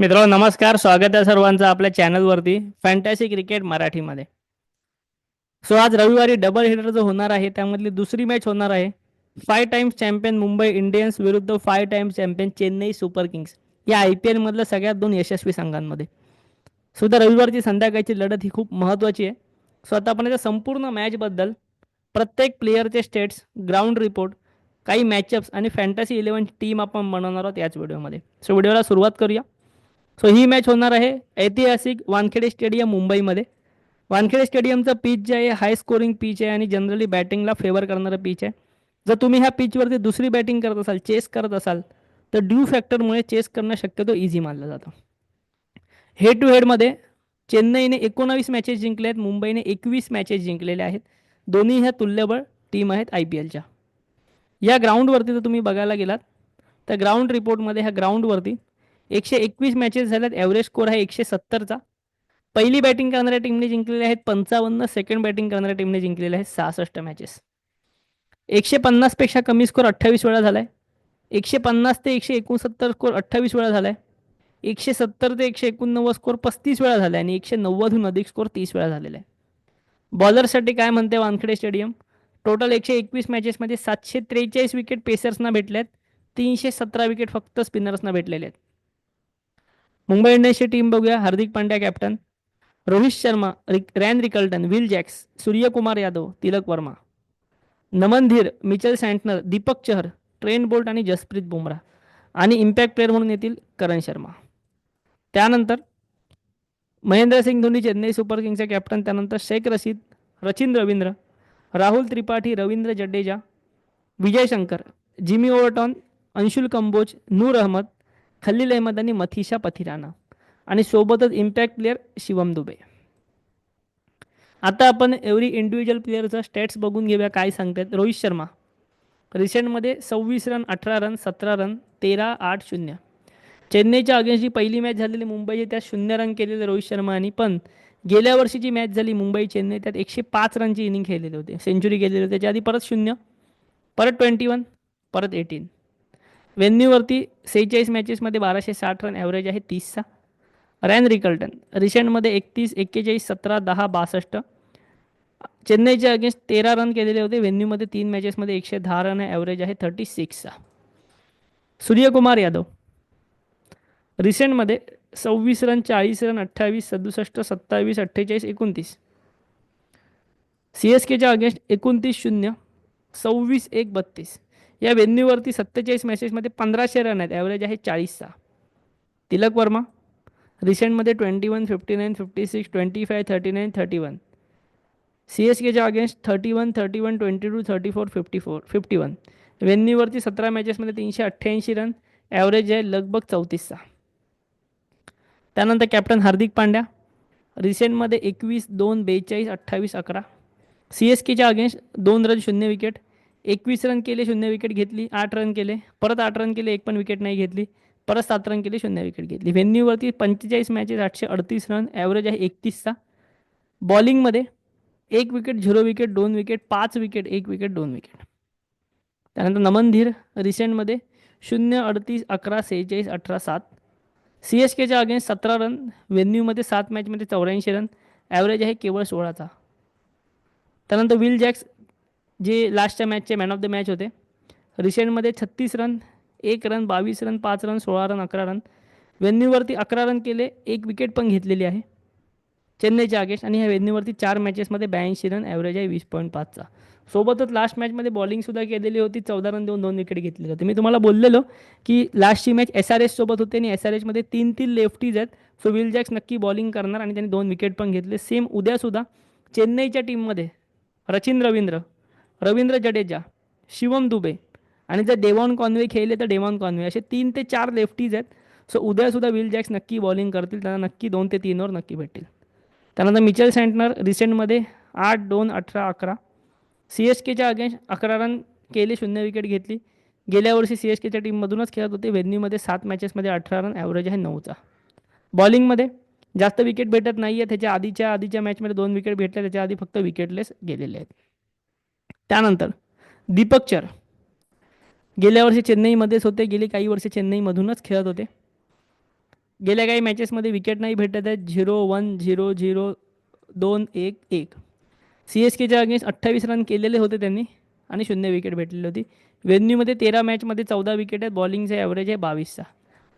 मित्रांनो नमस्कार, स्वागत आहे सर्वांचं आपल्या चॅनलवरती फॅन्टॅसी क्रिकेट मराठीमध्ये. आज रविवारी डबल हिटर जो होणार आहे त्यामधली दुसरी मॅच होणार आहे. 5 टाइम्स चॅम्पियन मुंबई इंडियन्स विरुद्ध 5 times champion Chennai super Kings या IPL मधल्या सगळ्यात दोन यशस्वी संघांमध्ये. सुद्धा रविवारची संध्याकाळची लढत ही खूप महत्त्वाची आहे. आता आपण याच्या संपूर्ण मॅचबद्दल प्रत्येक प्लेअरचे स्टेट्स, ग्राउंड रिपोर्ट, काही मॅचअप्स आणि फॅन्टसी 11 टीम आपण बनवणार आहोत याच व्हिडिओमध्ये. व्हिडिओला सुरुवात करूया. ही मॅच होणार आहे ऐतिहासिक वानखेडे स्टेडियम मुंबईमध्ये. वानखेडे स्टेडियमचं पिच जे आहे हाय स्कोरिंग पिच आहे आणि जनरली बॅटिंगला फेवर करणारं पिच आहे. जर तुम्ही ह्या पिचवरती दुसरी बॅटिंग करत असाल, चेस करत असाल, तर ड्यू फॅक्टरमुळे चेस करणं शक्यतो इझी मानलं जातं. हेड टू हेडमध्ये चेन्नईने 19 मॅचेस जिंकले आहेत, मुंबईने 21 मॅचेस जिंकलेल्या आहेत. दोन्ही ह्या तुल्यबळ टीम आहेत IPLच्या. या ग्राउंडवरती जर तुम्ही बघायला गेलात तर ग्राउंड रिपोर्टमध्ये ह्या ग्राउंडवरती 121 मॅचेस झाल्यात. ॲव्हरेज स्कोर आहे 170चा. पहिली बॅटिंग करणाऱ्या टीमने जिंकलेले आहेत 55, सेकंड बॅटिंग करणाऱ्या टीमने जिंकलेले आहेत 66 मॅचेस. 150पेक्षा कमी स्कोर 28 वेळा झालाय. 150 ते 169 स्कोर 28 वेळा झालाय. 170 ते 189 स्कोर 35 वेळा झालाय आणि 190हून अधिक स्कोर 30 वेळा झालेला आहे. बॉलरसाठी काय म्हणते वानखेडे स्टेडियम? टोटल 121 मॅचेसमध्ये 743 विकेट पेसर्सना भेटल्यात, 317 विकेट फक्त स्पिनर्सना भेटलेले आहेत. मुंबई इंडियन्सची टीम बघूया. Hardik Pandya captain, Rohit Sharma, Ryan Rickelton, Will Jacks, Suryakumar Yadav, Tilak Varma, Naman Dhir, Mitchell Santner, Deepak Chahar, Trent Boult आणि जसप्रीत बुमराह आणि इम्पॅक्ट प्लेअर म्हणून येतील करण शर्मा. त्यानंतर महेंद्रसिंग धोनी चेन्नई सुपर किंग्सचे कॅप्टन, त्यानंतर शेख रशीद, सचिन रवींद्र, राहुल त्रिपाठी, रवींद्र जडेजा, विजय शंकर, जिमी ओव्हरटॉन, अंशुल कंबोज, नूर अहमद, खलील अहमद आणि मथिशा पथिराना आणि सोबतच इम्पॅक्ट प्लेअर शिवम दुबे. आता आपण एव्हरी इंडिव्हिज्युअल प्लेअरचा स्टॅट्स बघून घेऊया काय सांगतात. रोहित शर्मा रिसेंटमध्ये 26 रन, 18 रन, 17 रन, 13, 8, 0. चेन्नईच्या अगेन्स्ट जी पहिली मॅच झालेली मुंबईची त्यात 0 रन केलेले रोहित शर्मा आणि पण गेल्या वर्षीची मॅच झाली मुंबई चेन्नई त्यात 105 रनची इनिंग खेळलेले होते, सेंचुरी केलेली होती. त्याच्या आधी परत 0, परत 21, परत 18. वेन्यूवरती 46 मॅचेसमध्ये 1260 रन ॲव्हरेज आहे 30चा. Ran Rickelton रिसेंटमध्ये 31, 41, 17, 10, 62. चेन्नईच्या अगेन्स्ट 13 रन केलेले होते. व्हेन्यूमध्ये 3 मॅचेसमध्ये 110 रन ॲव्हरेज आहे 36चा. सूर्यकुमार यादव रिसेंटमध्ये 26 रन, 40 रन, 28, 67, 27, 48, 29. CSKच्या अगेन्स्ट 29-0, 26-1, 32. या व्हेन्यूवरती 47 मॅचेसमध्ये 1500 रन आहेत, ॲव्हरेज आहे 40चा. तिलक वर्मा रिसेंटमध्ये 21, 59, 56, 25, 39, 31. CSKच्या अगेन्स्ट 31, 31, 22, 34, 54, 51. व्हेन्यूवरती 17 मॅचेसमध्ये 388 रन, ॲव्हरेज आहे लगभग 34चा. त्यानंतर कॅप्टन हार्दिक पांड्या रिसेंटमध्ये 21, 2, 42, 28, 11. CSKच्या अगेन्स्ट 2 रन 0 विकेट, 21 रन केले 0 विकेट घेतली, 8 रन केले, परत 8 रन केले, एक पण विकेट नाही घेतली, परत 7 रन केले, 0 विकेट घेतली. व्हेन्यूवरती 45 मॅचेस 838 रन, ॲव्हरेज आहे 31चा. बॉलिंगमध्ये 1 wicket, 0 wicket, 2 wicket, 5 wicket, 1 wicket, 2 wicket. त्यानंतर नमन धीर रिसेंटमध्ये 0, 38, 11, 46, 18, 7. CSKच्या अगेन्स्ट 17 रन, व्हेन्यूमध्ये 7 मॅचमध्ये 84 रन, ॲव्हरेज आहे केवळ 16चा. त्यानंतर विल जॅक्स जे लास्टच्या मॅचचे मॅन ऑफ द मॅच होते. रिसेंटमध्ये 36 run, 1 run, 22 run, 5 run, 16 run, 11 run. व्हेन्यूवरती 11 रन केले, 1 विकेट पण घेतलेली आहे चेन्नईच्या अगेन्स्ट आणि ह्या व्हेन्यूवरती 4 मॅचेसमध्ये 82 रन, ॲव्हरेज आहे 20.5चा. सोबतच लास्ट मॅचमध्ये बॉलिंगसुद्धा केलेली होती, 14 रन देऊन 2 विकेट घेतलेले होते. मी तुम्हाला बोललेलो की लास्टची मॅच SRH सोबत होते आणि SRHमध्ये 3 लेफ्टीज आहेत. विल जॅक्स नक्की बॉलिंग करणार आणि त्यांनी 2 विकेट पण घेतले. सेम उद्यासुद्धा चेन्नईच्या टीममध्ये सचिन रवींद्र, रवींद्र जडेजा, शिवम दुबे आणि जर डेव्हॉन कॉन्वे खेळले तर डेव्हॉन कॉन्वे, असे 3 ते 4 लेफ्टीज आहेत. उद्यासुद्धा विल जॅक्स नक्की बॉलिंग करतील, त्यांना नक्की 2 ते 3 ओव्हर नक्की भेटतील. त्यानंतर मिचेल सँटनर रिसेंटमध्ये 8, 2, 18, 11. CSKच्या अगेन्स्ट 11 रन केले, 0 विकेट घेतली. गेल्या वर्षी CSKच्या टीममधूनच खेळत होते. व्हेन्यूमध्ये 7 मॅचेसमध्ये 18 रन, ॲव्हरेज आहे 9चा. बॉलिंगमध्ये जास्त विकेट भेटत नाही आहे. त्याच्या आधीच्या मॅचमध्ये 2 विकेट भेटल्या, त्याच्या आधी फक्त विकेटलेस गेलेले आहेत. त्यानंतर दीपक चहर गेल्या वर्षी चेन्नईमध्येच होते, गेली काही वर्षे चेन्नईमधूनच खेळत होते. गेल्या काही मॅचेसमध्ये विकेट नाही भेटत आहेत. 0-1, 0-0, 2-1-1. सी एस केच्या अगेन्स्ट 28 रन केलेले होते त्यांनी आणि 0 विकेट भेटलेली होती. वेन्यूमध्ये 13 मॅचमध्ये 14 विकेट आहेत. बॉलिंगचा ॲव्हरेज आहे 22चा.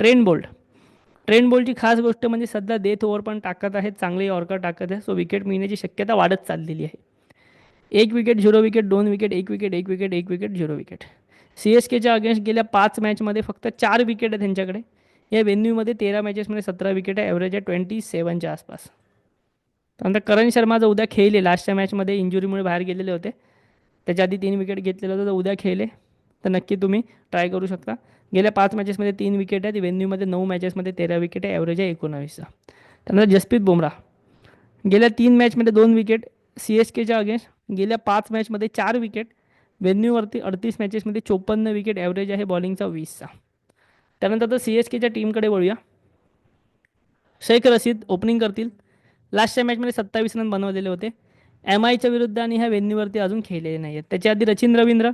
ट्रेंट बोल्टची खास गोष्ट म्हणजे सध्या डेथ ओव्हर पण टाकत आहेत, चांगले यॉर्कर टाकत आहे. सो विकेट मिळण्याची शक्यता वाढत चाललेली आहे. 1 wicket 0 wicket 2 wicket 1 wicket 1 wicket 1 wicket 0 wicket. C S केच्या अगेन्स्ट गेल्या 5 मॅचमध्ये फक्त 4 विकेट आहे त्यांच्याकडे. या वेन्यूमध्ये 13 मॅचेसमध्ये 17 विकेट आहे. ॲव्हरेज आहे 27च्या आसपास. त्यानंतर करण शर्मा जो उद्या खेळले, लास्टच्या मॅचमध्ये इंजुरीमुळे बाहेर गेलेले होते, त्याच्या आधी 3 विकेट घेतलेलं होतं. तर उद्या खेळले तर नक्की तुम्ही ट्राय करू शकता. गेल्या 5 मॅचेसमध्ये 3 विकेट आहेत. वेन्यूमध्ये 9 मॅचेसमध्ये 13 विकेट आहे. ॲव्हरेज आहे 19चा. त्यानंतर जसप्रीत बुमराह गेल्या 3 मॅचमध्ये 2 विकेट. सी एस केच्या अगेन्स्ट गेल्या 5 मॅचमध्ये 4 विकेट. वेन्यूवरती 38 मॅचेसमध्ये 54 विकेट. ॲव्हरेज आहे बॉलिंगचा 20चा. त्यानंतर तर सी एस केच्या टीमकडे वळूया. शेख रशीद ओपनिंग करतील. लास्टच्या मॅचमध्ये 27 रन बनवलेले होते. एम आयच्या विरुद्ध आणि ह्या वेन्यूवरती अजून खेळलेले नाही आहेत. त्याच्या आधी रचिन रवींद्र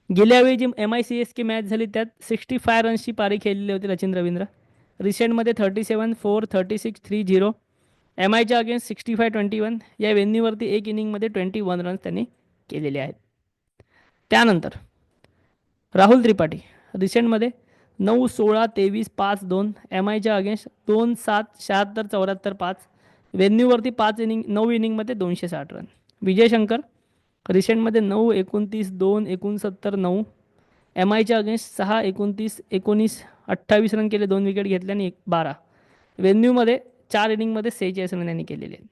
गेल्यावेळी जी M I C S K match झाली त्यात 65 रन्सची पारी खेळलेली होती रचिन रवींद्र. रिसेंटमध्ये 37-4, 36-3-0. एम आयच्या अगेन्स्ट 65-21. या वेन्यूवरती एक इनिंगमध्ये 21 रन्स त्यांनी केलेले आहेत. त्यानंतर राहुल त्रिपाठी रिसेंटमध्ये 9-16-23-5-2. एम आयच्या against 2-7-76-74-5. वेन्यूवरती 9 इनिंगमध्ये 260 run. Vijay Shankar रिसेंटमध्ये 9-29-2-69-9. M आयच्या अगेन्स्ट 6-29-19-28 रन केले, 2 विकेट घेतले आणि 12. वेन्यूमध्ये 4 इनिंगमध्ये 46 रन यांनी केलेले आहेत.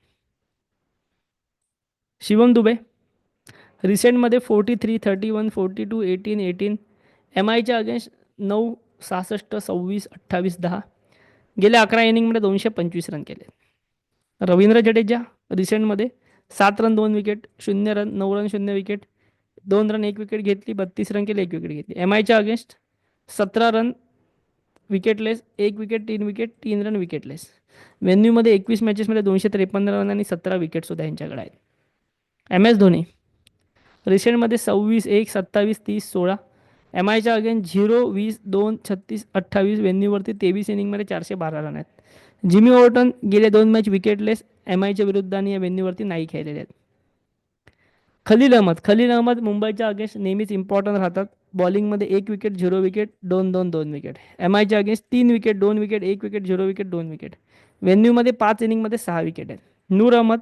शिवम दुबे रिसेंटमध्ये 43-31, 42-18-18. एम आयच्या अगेन्स्ट 9-66-26-28-10. गेल्या 11 इनिंगमध्ये 225 रन केले. रवींद्र जडेजा रिसेंटमध्ये 7 run 2 wicket, 0 run 9 run 0 wicket, 2 run 1 wicket घेतली, 32 रन केले, 1 विकेट घेतली. एम आयच्या against 17 run wicketless, 1 wicket 3 wicket, 3 run wicketless. वेन्यूमध्ये 21 मॅचेसमध्ये 253 रन आणि 17 विकेटसुद्धा यांच्याकडे आहेत. M S Dhoni रिसेंटमध्ये 26-1, 27-30, 16. एम आयच्या अगेन्स्ट 0-20-2, 36-28. वेन्यूवरती 23 इनिंगमध्ये 412 रन आहेत. जिमी ओर्टन गेले 2 मॅच विकेटलेस एम आयच्या विरुद्ध आणि या वेन्यूवरती नाही खेळलेले आहेत. खलील अहमद मुंबईच्या अगेन्स्ट नेहमीच इम्पॉर्टंट राहतात. बॉलिंगमध्ये 1 विकेट 0 विकेट 2-2-2 विकेट. एम आयच्या against 3 wicket 2 wicket 1 wicket 0 wicket 2 wicket. वेन्यूमध्ये 5 इनिंगमध्ये 6 विकेट आहेत. नूर अहमद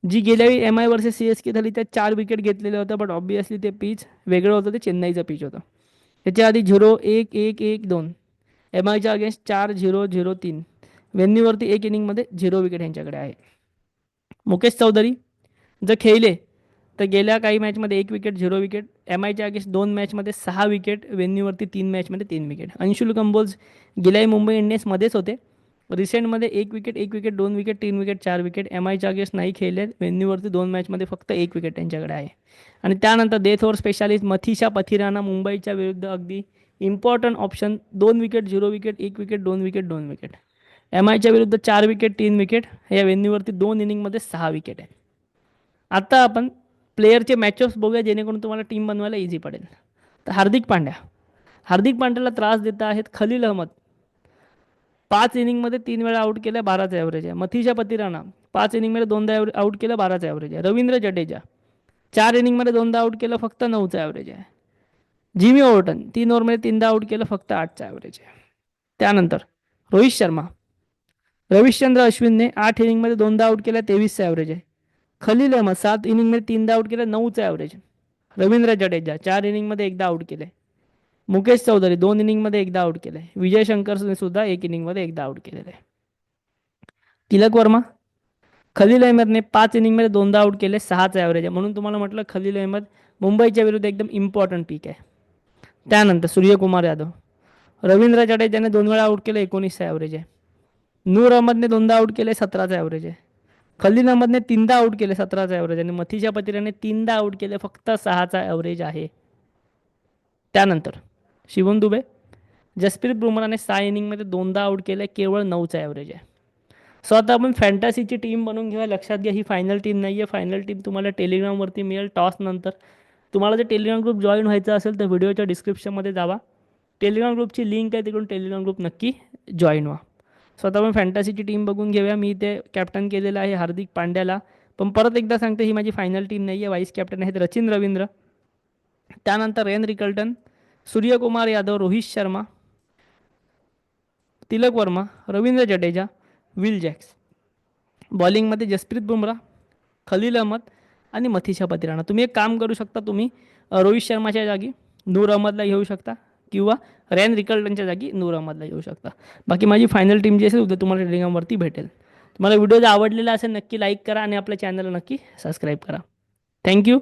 जी गेल्यावेळी M I versus C S K झाली त्यात 4 विकेट घेतलेले होतं, बट ऑब्वियसली ते पिच वेगळं होतं, ते चेन्नईचं पिच होतं. त्याच्या आधी 0-1-1-1-2. एम आयच्या अगेन्स्ट 4-0-0-3. वेन्यूवरती 1 इनिंगमध्ये 0 विकेट यांच्याकडे आहे. मुकेश चौधरी जर खेळले तर गेल्या काही मॅचमध्ये 1 विकेट 0 विकेट. एम आयच्या अगेन्स्ट 2 मॅचमध्ये 6 विकेट. वेन्यूवरती 3 मॅचमध्ये 3 विकेट. अंशुल कंबोज गेल्याही मुंबई इंडियन्समध्येच होते. रिसेंटमध्ये 1 wicket 1 wicket 2 wicket 3 wicket 4 wicket. M आयच्या अगेन्स्ट नाही खेळले. वेन्यूवरती 2 मॅचमध्ये फक्त 1 विकेट त्यांच्याकडे आहे. आणि त्यानंतर death over specialist Matheesha Pathirana मुंबईच्या विरुद्ध अगदी important option. 2 wicket 0 wicket 1 wicket 2 wicket 2 wicket. M आयच्या विरुद्ध 4 विकेट 3 विकेट. या वेन्यूवरती 2 इनिंगमध्ये 6 विकेट आहे. आता आपण प्लेयरचे मॅचअप्स बघूया जेणेकरून तुम्हाला टीम बनवायला इझी पडेल. तर हार्दिक पांड्याला त्रास देत आहेत खलील अहमद. 5 इनिंगमध्ये 3 वेळा आउट केलं, 12चा ॲव्हरेज आहे. मथीशा पथिराना 5 इनिंगमध्ये 2दा आउट केलं, 12चा ॲव्हरेज आहे. रवींद्र जडेजा 4 इनिंगमध्ये 2दा आउट केलं, फक्त 9चा ॲव्हरेज आहे. जिमी ओव्हर्टन 3 ओव्हरमध्ये 3दा आउट केलं, फक्त 8चा ॲव्हरेज आहे. त्यानंतर रोहित शर्मा, रविचंद्र अश्विनने 8 इनिंगमध्ये 2दा आउट केलं, 23चा ॲव्हरेज आहे. खलील अहमद 7 इनिंगमध्ये 3दा आउट केलं, 9चा ॲव्हरेज. रवींद्र जडेजा 4 इनिंगमध्ये 1दा आउट केले. मुकेश चौधरी 2 इनिंगमध्ये 1दा आउट केलं आहे. विजय शंकरने सुद्धा 1 इनिंगमध्ये 1दा आउट केलेलं आहे. तिलक वर्मा, खलील अहमदने 5 इनिंगमध्ये 2दा आउट केले, 6चा ॲव्हरेज आहे. म्हणून तुम्हाला म्हटलं खलील अहमद मुंबईच्या विरुद्ध एकदम इम्पॉर्टंट पीक आहे. त्यानंतर सूर्यकुमार यादव, रवींद्र जडेजाने 2 वेळा आउट केलं, 19चा ॲव्हरेज आहे. नूर अहमदने 2दा आउट केले, 17चा ॲव्हरेज आहे. खलील अहमदने 3दा आउट केले, 17चा ॲव्हरेज. आणि मथीशा पथिराने 3दा आउट केले, फक्त 6चा ॲव्हरेज आहे. त्यानंतर शिवम दुबे, जसप्रीत बुमराहने 6 इनिंगमध्ये 2दा आउट केलं, केवळ 9चा ॲव्हरेज आहे. सो आता आपण फॅन्टसीची टीम बनवून घेऊया. लक्षात घ्या ही फायनल टीम नाही आहे. फायनल टीम तुम्हाला टेलिग्रामवरती मिळेल टॉस नंतर. तुम्हाला जर टेलिग्राम ग्रुप जॉईन व्हायचं असेल तर व्हिडिओच्या डिस्क्रिप्शनमध्ये जावा. टेलिग्राम ग्रुपची लिंक आहे, तिकडून टेलिग्राम ग्रुप नक्की जॉईन व्हा. सो आता आपण फॅन्टसीची टीम बघून घेऊया. मी इथे कॅप्टन केलेलं आहे हार्दिक पांड्याला. पण परत एकदा सांगते, ही माझी फायनल टीम नाही आहे. वाईस कॅप्टन आहेत रचिन रवींद्र, त्यानंतर Ryan Rickelton, Suryakumar Yadav, Rohit Sharma, Tilak Varma, Ravindra Jadeja, Will Jacks. बॉलिंगमध्ये जसप्रीत बुमराह, खलील अहमद आणि मथीशा पतिराणा. तुम्ही एक काम करू शकता, तुम्ही रोहित शर्माच्या जागी नूर अहमदला घेऊ शकता किंवा रॅन रिकल्टनच्या जागी नूर अहमदला घेऊ शकता. बाकी माझी फायनल टीम जी असेल उद्या तुम्हाला टेलिग्रामवरती भेटेल. तुम्हाला व्हिडिओ जर आवडलेला असेल नक्की लाईक करा आणि आपल्या चॅनलला नक्की सबस्क्राईब करा. थँक्यू.